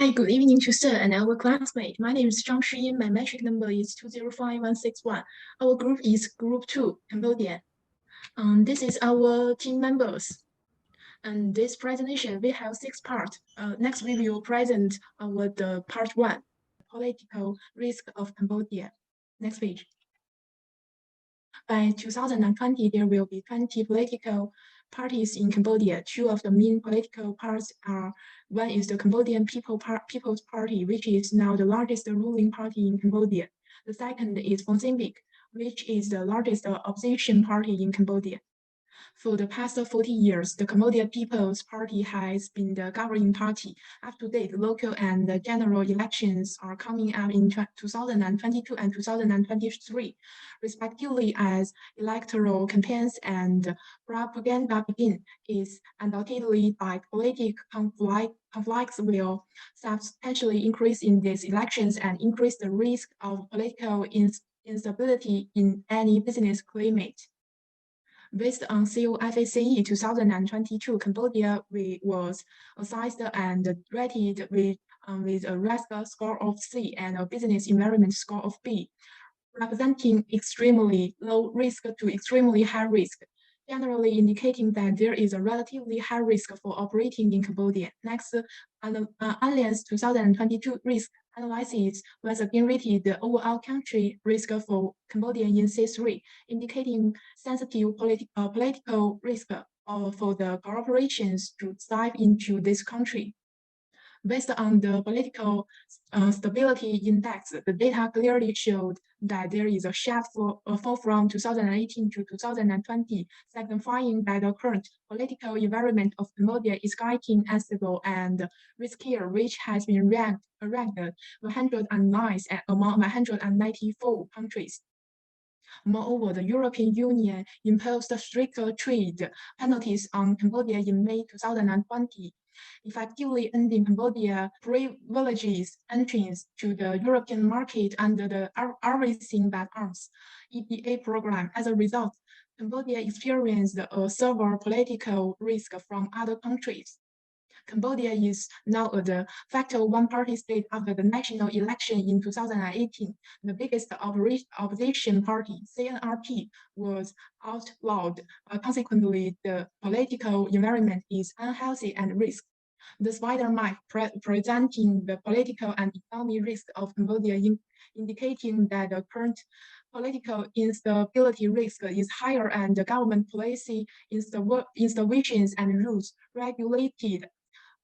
Hi, good evening to Sir and our classmate. My name is Zhang Shiyin. My metric number is 205161. Our group is Group 2, Cambodia. This is our team members. And this presentation, we have 6 parts. Next, we will present the part 1, political risk of Cambodia. Next page. By 2020, there will be 20 political parties in Cambodia. 2 of the main political parties are, one is the Cambodian People's Party, which is now the largest ruling party in Cambodia. The second is Mozambique, which is the largest opposition party in Cambodia. For the past 40 years, the Cambodian People's Party has been the governing party. Up to date, local and general elections are coming up in 2022 and 2023, respectively, as electoral campaigns and propaganda begin. Is undoubtedly that political conflicts will substantially increase in these elections and increase the risk of political instability in any business climate. Based on COFACE 2022, Cambodia was assessed and rated with a risk score of C and a business environment score of B, representing extremely low risk to extremely high risk, generally indicating that there is a relatively high risk for operating in Cambodia. Next, Allianz 2022 risk analysis was again rated the overall country risk for Cambodia in C3, indicating sensitive political risk for the corporations to dive into this country. Based on the political stability index, the data clearly showed that there is a sharp fall from 2018 to 2020, signifying that the current political environment of Cambodia is getting unstable and riskier, which has been ranked 109 among 194 countries. Moreover, the European Union imposed stricter trade penalties on Cambodia in May 2020, effectively ending Cambodia privileges entrance to the European market under the Everything But Arms EPA program. As a result, Cambodia experienced a severe political risk from other countries. Cambodia is now a de facto one-party state after the national election in 2018. The biggest opposition party, CNRP, was outlawed. Consequently, the political environment is unhealthy and risk. The spider map presenting the political and economic risk of Cambodia, indicating that the current political instability risk is higher and the government policy installations and rules regulated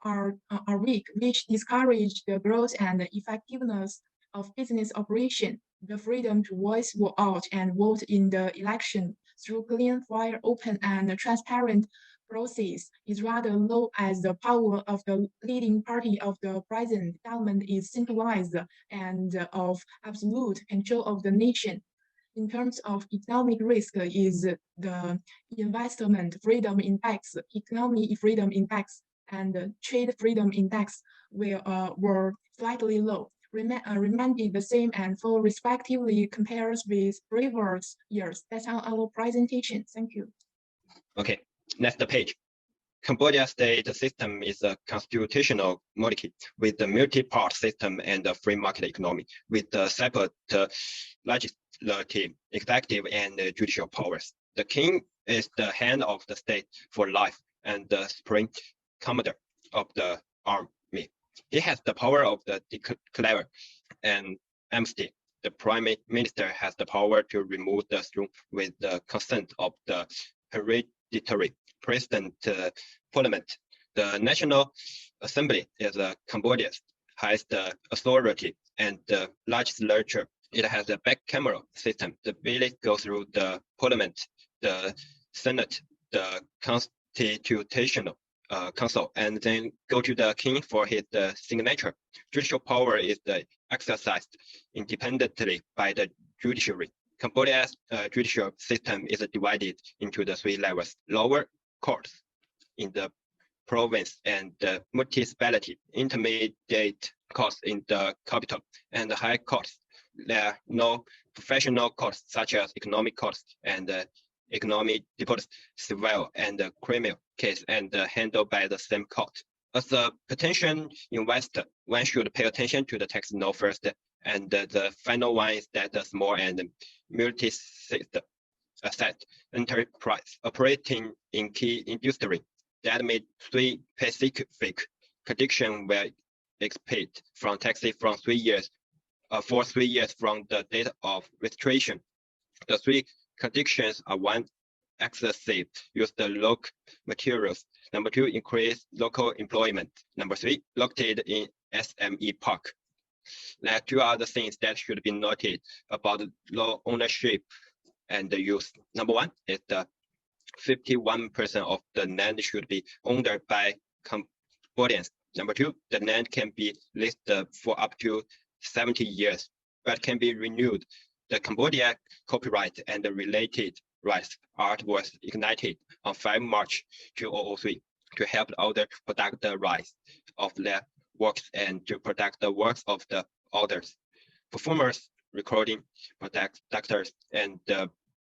are weak, which discourage the growth and effectiveness of business operation. The freedom to voice out and vote in the election through clean, fair, open, and transparent process is rather low, as the power of the leading party of the present government is centralized and of absolute control of the nation. In terms of economic risk is the investment freedom index, economic freedom index, and the trade freedom index were slightly low, remained the same and fall respectively compares with previous years. That's our presentation. Thank you. Okay, next page. Cambodia state system is a constitutional monarchy with a multi-part system and a free market economy with a separate legislative, executive, and judicial powers. The king is the head of the state for life and the supreme commander of the army. He has the power of the declare and amnesty. The prime minister has the power to remove the throne with the consent of the hereditary president parliament. The National Assembly is Cambodia's highest authority and the legislature. It has a bicameral system. The bill goes through the parliament, the senate, the constitutional council, and then go to the king for his signature. Judicial power is exercised independently by the judiciary. Cambodia's judicial system is divided into the 3 levels: lower courts in the province and the municipality, intermediate courts in the capital, and the high courts. There are no professional courts such as economic courts and economic deposits, civil and criminal case, and handled by the same court. As a potential investor, one should pay attention to the tax law first, and the final one is that the small and multi-asset enterprise operating in key industry that meet 3 specific conditions were expected from taxes from 3 years, for 3 years from the date of registration. The 3 conditions are: 1, excessive use the local materials. Number 2, increase local employment. Number 3, located in SME park. There are 2 other things that should be noted about law ownership and the use. Number 1 is the 51% of the land should be owned by Cambodians. Number 2, the land can be listed for up to 70 years, but can be renewed. The Cambodia copyright and the related rights art was ignited on 5 March 2003 to help others protect the rights of their works and to protect the works of the others. Performers, recording producers, and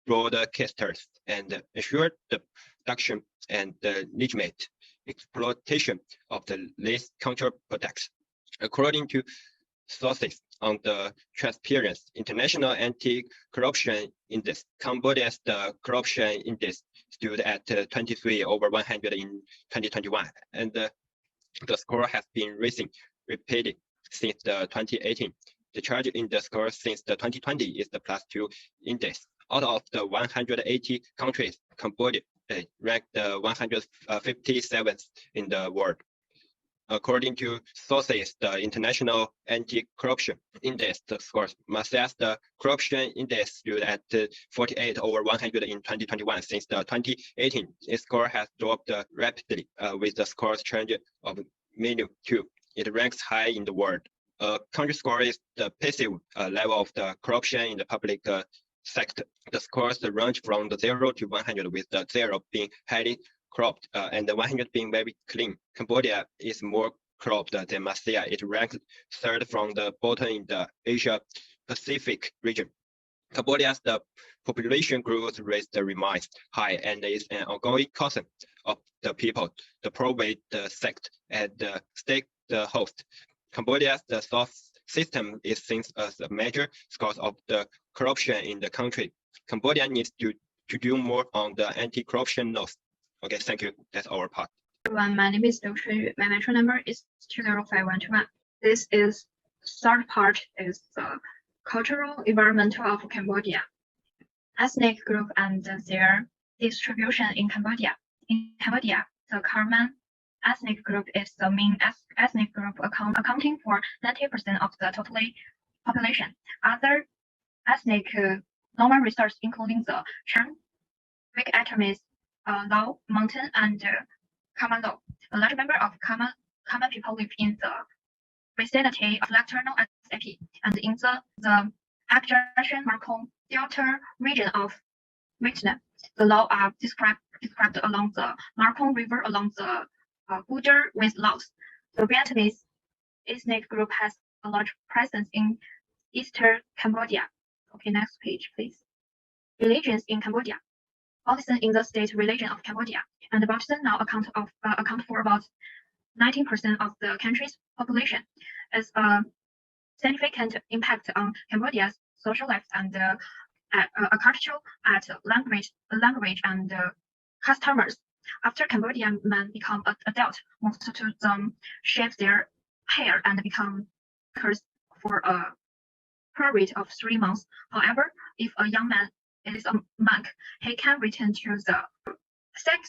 broadcasters, and ensure the production and the legitimate exploitation of the least counter products. According to sources on the Transparency International Anti-Corruption Index, Cambodia's corruption index stood at 23 over 100 in 2021, and the score has been rising repeatedly since 2018. The charge in the score since 2020 is the +2 index. Out of the 180 countries, Cambodia ranked 157th in the world. According to sources, the International Anti-Corruption Index scores assess the corruption index stood at 48 over 100 in 2021. Since 2018, its score has dropped rapidly, with the score's change of -2. It ranks high in the world. Country score is the passive level of the corruption in the public sector. The scores range from the 0 to 100, with the 0 being highly corrupt and the 100 being very clean. Cambodia is more corrupt than Malaysia. It ranked 3rd from the bottom in the Asia Pacific region. Cambodia's population growth rate remains high and is an ongoing concern of the people, the private sector, and the state host. Cambodia's source system is seen as a major cause of the corruption in the country. Cambodia needs to do more on the anti-corruption laws. Okay, thank you. That's our part. Everyone, my name is Liu Chunyu. My mentor number is 205121. This is third part is the cultural environmental of Cambodia. Ethnic group and their distribution in Cambodia. In Cambodia, the Karaman ethnic group is the main ethnic group accounting for 90% of the total population. Other ethnic normal resources including the Chan, Big Atomies, Lao, Mountain, and Kama Lao. A large number of Kama people live in the vicinity of Lecternal SAP and in the Agjarashan Markong Delta region of Vietnam. The Lao are described along the Markong River along the border with Laos. The Vietnamese ethnic group has a large presence in eastern Cambodia. Okay, next page, please. Religions in Cambodia. Buddhism in the state religion of Cambodia, and Buddhism now account for about 19% of the country's population. As a significant impact on Cambodia's social life and culture, at language and customers. After Cambodian men become adult, most of them shave their hair and become cursed for a period of 3 months. However, if a young man is a monk, he can return to the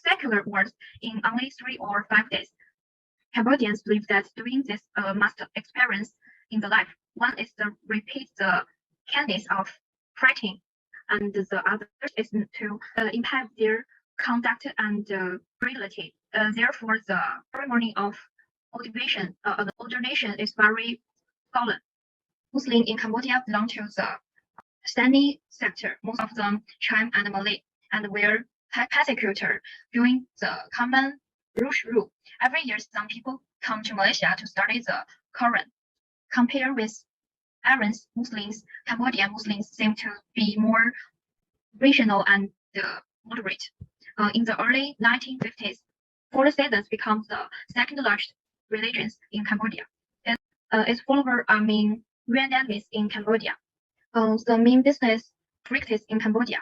secular world in only 3 or 5 days. Cambodians believe that doing this must experience in the life. One is to repeat the candies of fighting, and the other is to impact their conduct and reality. Therefore, the ceremony of ordination is very solemn. Muslims in Cambodia belong to the Sunni sector, most of them Cham and Malay, and were persecuted during the Common Rush rule. Every year, some people come to Malaysia to study the Quran. Compared with Arabs Muslims, Cambodian Muslims seem to be more rational and moderate. In the early 1950s, foreign citizens became the second largest religions in Cambodia. Its followers are main Vietnamese in Cambodia. The main business practice in Cambodia.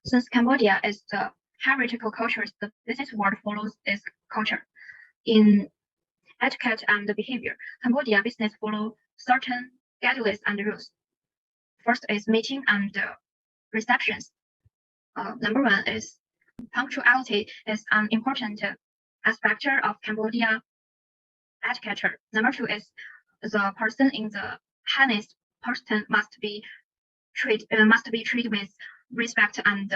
Since Cambodia is the heretical culture, the business world follows this culture. In etiquette and behavior, Cambodia business follow certain guidelines and rules. First is meeting and receptions. Number one is punctuality is an important aspect of Cambodia etiquette. Number two is the person in the harness person must be treated with respect and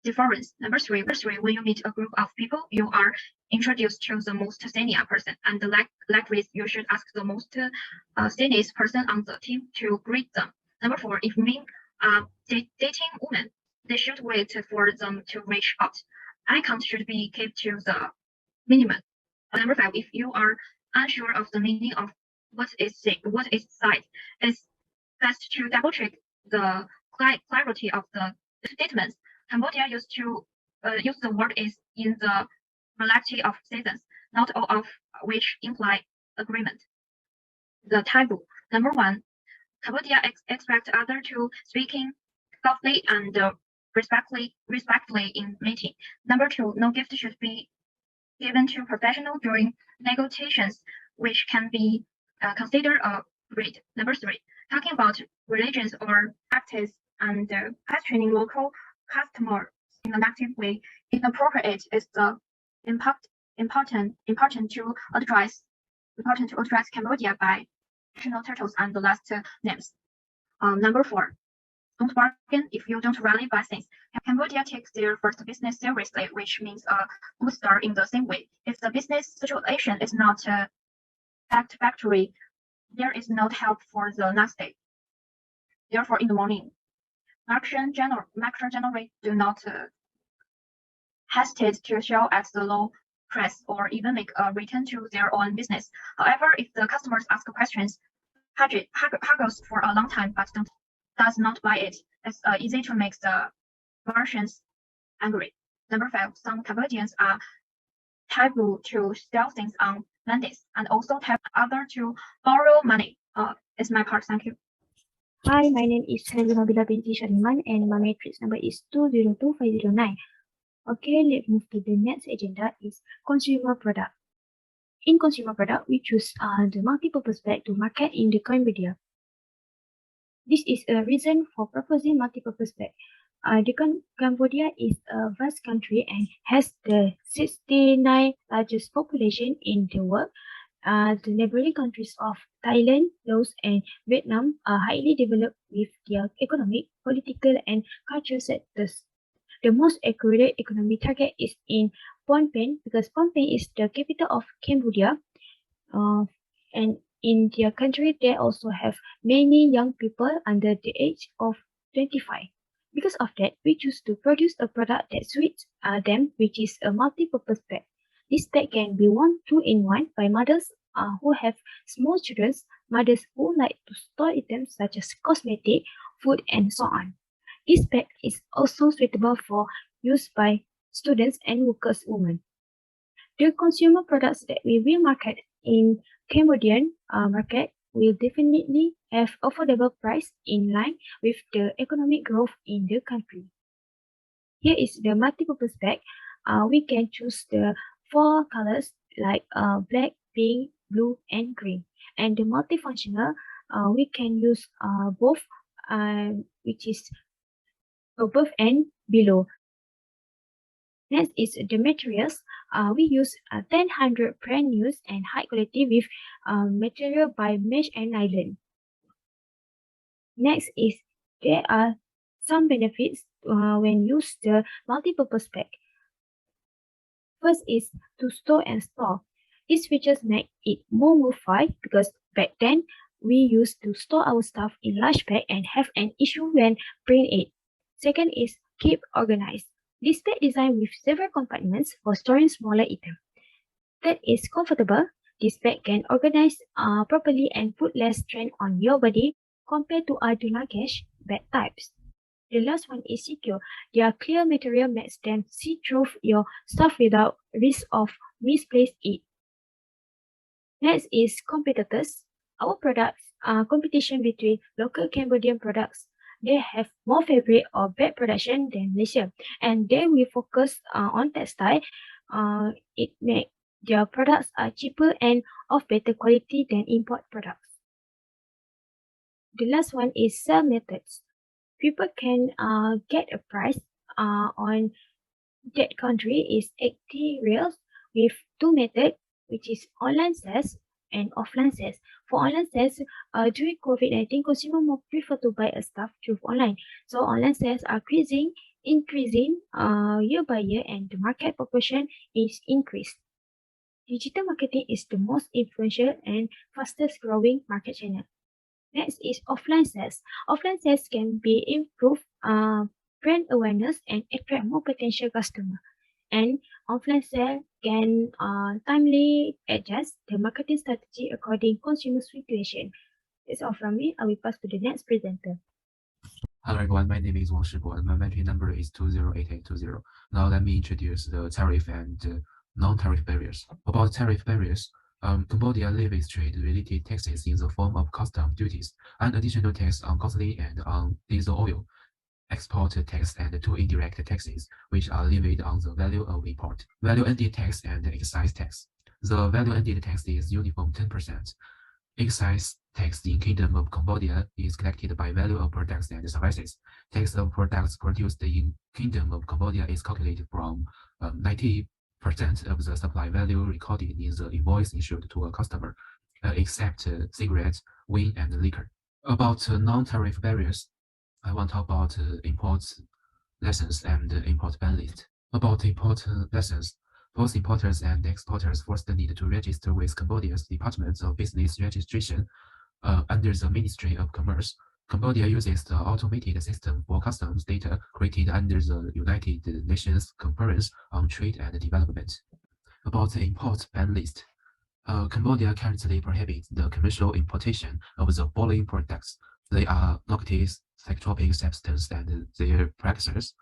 deference. Number three, when you meet a group of people, you are introduced to the most senior person, and likewise, you should ask the most senior person on the team to greet them. Number four, if men are dating women, they should wait for them to reach out. Eye contact should be kept to the minimum. Number five, if you are unsure of the meaning of what is said, it's best to double check the clarity of the statements. Cambodia used to use the word is in the variety of seasons, not all of which imply agreement. The taboo. Number one, Cambodia expects others to speaking softly and respectfully in meeting. Number two, no gift should be given to professional during negotiations, which can be considered a greed. Number three, talking about religions or practice and questioning local customers in a negative way inappropriate is the important to address Cambodia by national titles and the last names. Number four, don't bargain if you don't really buy things. Cambodia takes their first business seriously, which means a good start in the same way. If the business situation is not satisfactory, there is no help for the next day. Therefore, in the morning, merchant generally do not hesitate to sell at the low price or even make a return to their own business. However, if the customers ask questions, haggles for a long time but does not buy it, it's easy to make the merchants angry. Number five, some Cambodians are taboo to sell things on Mondays and also taboo other to borrow money. It's my part. Thank you. Hi, my name is Helena Bila binti Shariman and my matrix number is 202509. Okay, let's move to the next agenda is consumer product. In consumer product, we choose the multi-purpose bag to market in the Cambodia. This is a reason for proposing multi-purpose bag. Cambodia is a vast country and has the 69th largest population in the world. The neighboring countries of Thailand, Laos, and Vietnam are highly developed with their economic, political, and cultural sectors. The most accurate economic target is in Phnom Penh because Phnom Penh is the capital of Cambodia. And in their country, they also have many young people under the age of 25. Because of that, we choose to produce a product that suits them, which is a multi-purpose bag. This bag can be worn 2-in-1 by mothers who have small children, mothers who like to store items such as cosmetic, food, and so on. This bag is also suitable for use by students and workers women. The consumer products that we will market in Cambodian market will definitely have affordable price in line with the economic growth in the country. Here is the multi-purpose bag. We can choose the 4 colors like black, pink, blue, and green. And the multifunctional, we can use both, which is above and below. Next is the materials. We use 1000 brand new and high quality with material by mesh and nylon. Next is there are some benefits when use the multi-purpose bag. First is to store and store. These features make it more mobile because back then we used to store our stuff in large bag and have an issue when bringing it. Second is keep organized. This bag designed with several compartments for storing smaller items. Third is comfortable. This bag can organize properly and put less strain on your body compared to other luggage bag types. The last one is secure. Their clear material makes them see through your stuff without risk of misplaced it. Next is competitors. Our products are competition between local Cambodian products. They have more fabric or bad production than Malaysia, and then we focus on textile. It make their products are cheaper and of better quality than import products. The last one is sell methods. People can get a price on that country is 80 reals with two methods, which is online sales and offline sales. For online sales, during COVID-19, consumers more prefer to buy a stuff through online. So online sales are increasing year by year, and the market proportion is increased. Digital marketing is the most influential and fastest growing market channel. Next is offline sales. Offline sales can be improved brand awareness and attract more potential customers. And offline sale can timely adjust the marketing strategy according consumer situation. That's all from me. I will pass to the next presenter. Hello everyone, my name is Wang Shibo and my entry number is 208820. Now let me introduce the tariff and non-tariff barriers. About tariff barriers, Cambodia levies trade-related taxes in the form of custom duties, an additional tax on gasoline and on diesel oil, export tax, and two indirect taxes, which are levied on the value of import, value-added tax and excise tax. The value-added tax is uniform 10%. Excise tax in Kingdom of Cambodia is collected by value of products and services. Tax of products produced in Kingdom of Cambodia is calculated from 90% of the supply value recorded in the invoice issued to a customer, except cigarettes, wine, and liquor. About non-tariff barriers, I want to talk about import lessons and import ban list. About import lessons, both importers and exporters first need to register with Cambodia's Department of Business Registration under the Ministry of Commerce. Cambodia uses the automated system for customs data created under the United Nations Conference on Trade and Development. About the import ban list, Cambodia currently prohibits the commercial importation of the following products. They are narcotics, psychotropic substances and their precursors,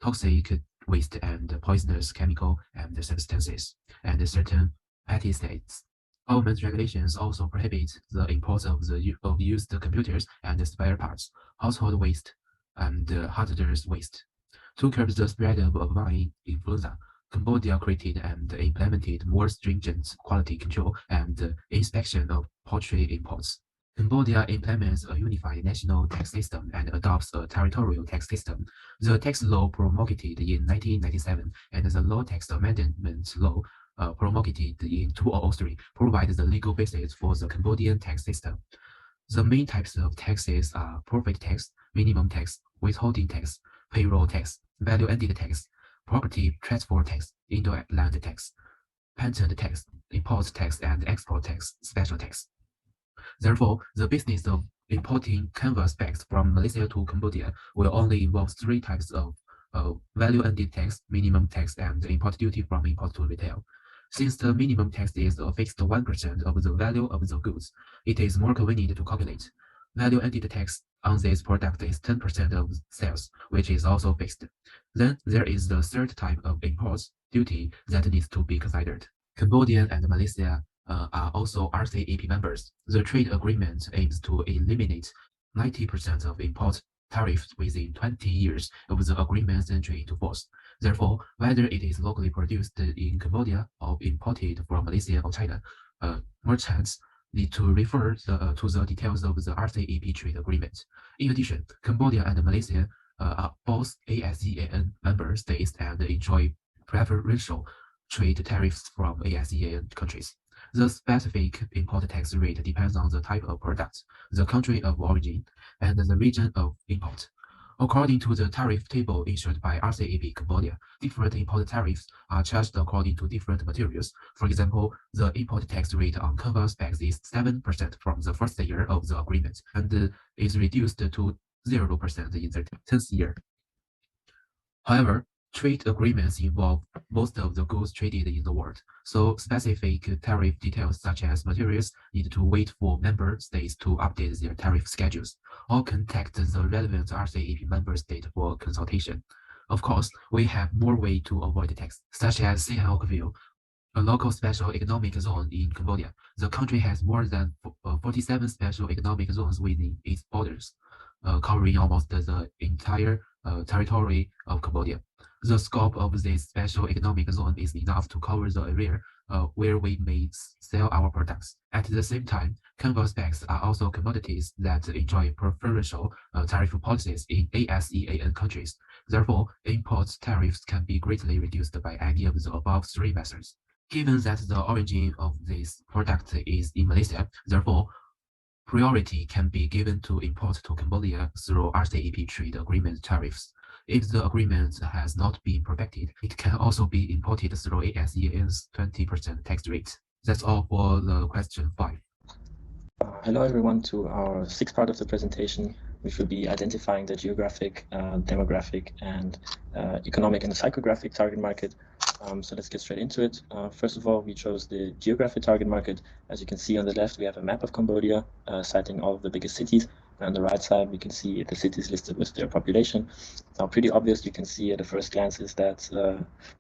toxic waste and poisonous chemical and substances, and certain pesticides. Government regulations also prohibit the import of used computers and spare parts, household waste, and hazardous waste. To curb the spread of avian influenza, Cambodia created and implemented more stringent quality control and inspection of poultry imports. Cambodia implements a unified national tax system and adopts a territorial tax system. The tax law promulgated in 1997 and the law tax amendment law promulgated in 2003 provides the legal basis for the Cambodian tax system. The main types of taxes are profit tax, minimum tax, withholding tax, payroll tax, value-added tax, property transfer tax, inland tax, patent tax, import tax, and export tax, special tax. Therefore, the business of importing canvas bags from Malaysia to Cambodia will only involve three types of value-added tax, minimum tax, and import duty from import to retail. Since the minimum tax is a fixed 1% of the value of the goods, it is more convenient to calculate. Value-added tax on this product is 10% of sales, which is also fixed. Then there is the third type of import duty that needs to be considered. Cambodia and Malaysia are also RCEP members. The trade agreement aims to eliminate 90% of import tariffs within 20 years of the agreement's entry into force. Therefore, whether it is locally produced in Cambodia or imported from Malaysia or China, merchants need to refer to the details of the RCEP trade agreement. In addition, Cambodia and Malaysia are both ASEAN member states and enjoy preferential trade tariffs from ASEAN countries. The specific import tax rate depends on the type of product, the country of origin, and the region of import. According to the tariff table issued by RCEP Cambodia, different import tariffs are charged according to different materials. For example, the import tax rate on canvas bags is 7% from the first year of the agreement and is reduced to 0% in the 10th year. However, trade agreements involve most of the goods traded in the world, so specific tariff details such as materials need to wait for member states to update their tariff schedules, or contact the relevant RCEP member state for consultation. Of course, we have more ways to avoid tax, such as alcohol, a local special economic zone in Cambodia. The country has more than 47 special economic zones within its borders, covering almost the entire territory of Cambodia. The scope of this special economic zone is enough to cover the area where we may sell our products. At the same time, canvas bags are also commodities that enjoy preferential tariff policies in ASEAN countries. Therefore, import tariffs can be greatly reduced by any of the above three methods. Given that the origin of this product is in Malaysia, therefore, priority can be given to import to Cambodia through RCEP trade agreement tariffs. If the agreement has not been perfected, it can also be imported through ASEAN's 20% tax rate. That's all for the question 5. Hello everyone to our sixth part of the presentation, which will be identifying the geographic, demographic, and economic and psychographic target market. So let's get straight into it. First of all, we chose the geographic target market. As you can see on the left, we have a map of Cambodia citing all of the biggest cities. And on the right side, we can see the cities listed with their population. Now, pretty obvious, you can see at the first glance is that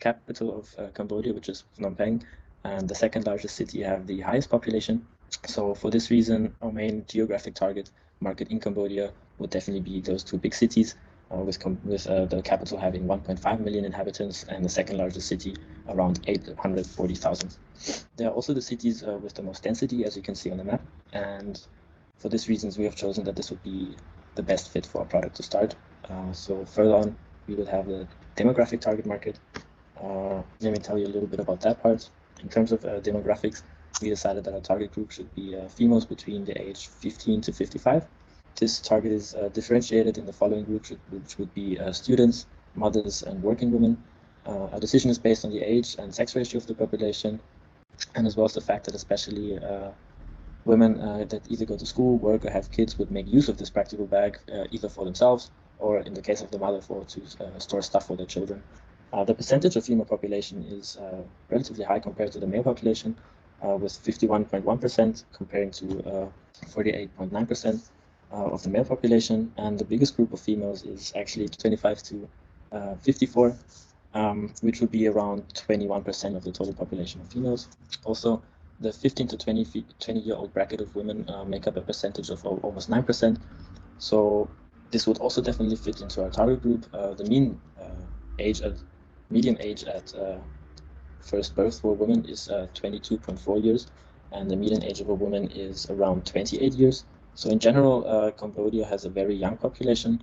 capital of Cambodia, which is Phnom Penh, and the second largest city have the highest population. So for this reason, our main geographic target market in Cambodia would definitely be those two big cities, with the capital having 1.5 million inhabitants and the second largest city around 840,000. There are also the cities with the most density, as you can see on the map, and for this reasons we have chosen that this would be the best fit for our product to start. So further on, we would have the demographic target market. Let me tell you a little bit about that part. In terms of demographics, we decided that our target group should be females between the age 15 to 55. This target is differentiated in the following groups, which would be students, mothers, and working women. Our decision is based on the age and sex ratio of the population, and as well as the fact that especially women that either go to school, work, or have kids would make use of this practical bag, either for themselves or, in the case of the mother, to store stuff for their children. The percentage of female population is relatively high compared to the male population, with 51.1% comparing to 48.9% of the male population, and the biggest group of females is actually 25 to 54, which would be around 21% of the total population of females. Also, the 15 to 20-year-old bracket of women make up a percentage of almost 9%. So this would also definitely fit into our target group. The median age at first birth for a woman is 22.4 years, and the median age of a woman is around 28 years. So in general, Cambodia has a very young population.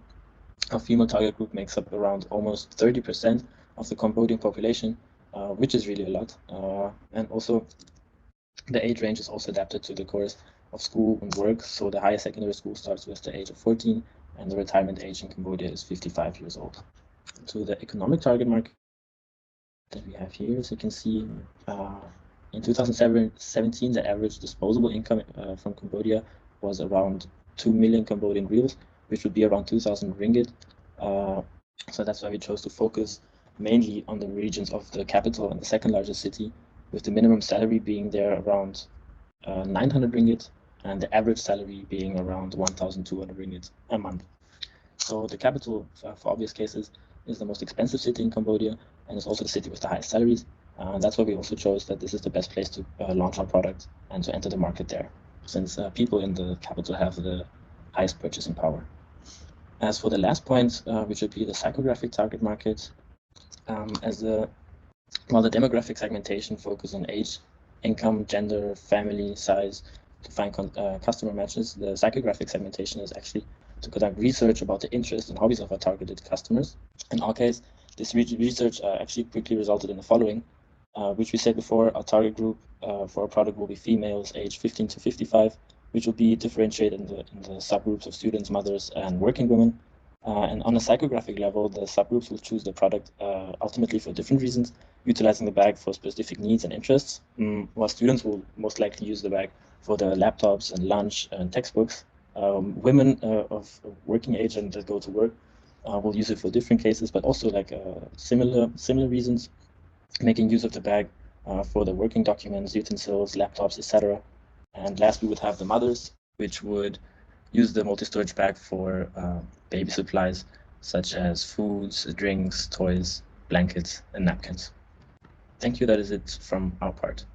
Our female target group makes up around almost 30% of the Cambodian population, which is really a lot. And also, the age range is also adapted to the course of school and work. So the higher secondary school starts with the age of 14, and the retirement age in Cambodia is 55 years old. To the economic target market that we have here, as you can see, in 2017, the average disposable income from Cambodia was around 2 million Cambodian reals, which would be around 2,000 ringgit. So that's why we chose to focus mainly on the regions of the capital and the second largest city, with the minimum salary being there around 900 ringgit, and the average salary being around 1,200 ringgit a month. So the capital, for obvious cases, is the most expensive city in Cambodia, and it's also the city with the highest salaries. That's why we also chose that this is the best place to launch our product and to enter the market there, since people in the capital have the highest purchasing power. As for the last point, which would be the psychographic target market, while the demographic segmentation focuses on age, income, gender, family, size to find customer matches, the psychographic segmentation is actually to conduct research about the interests and hobbies of our targeted customers. In our case, this research actually quickly resulted in the following, which we said before. Our target group for our product will be females aged 15 to 55, which will be differentiated in the subgroups of students, mothers, and working women. And on a psychographic level, the subgroups will choose the product ultimately for different reasons, utilizing the bag for specific needs and interests, while students will most likely use the bag for their laptops and lunch and textbooks. Women of working age and that go to work will use it for different cases, but also like similar reasons, making use of the bag for the working documents, utensils, laptops, etc. And last, we would have the mothers, which would use the multi-storage bag for baby supplies, such as foods, drinks, toys, blankets, and napkins. Thank you. That is it from our part.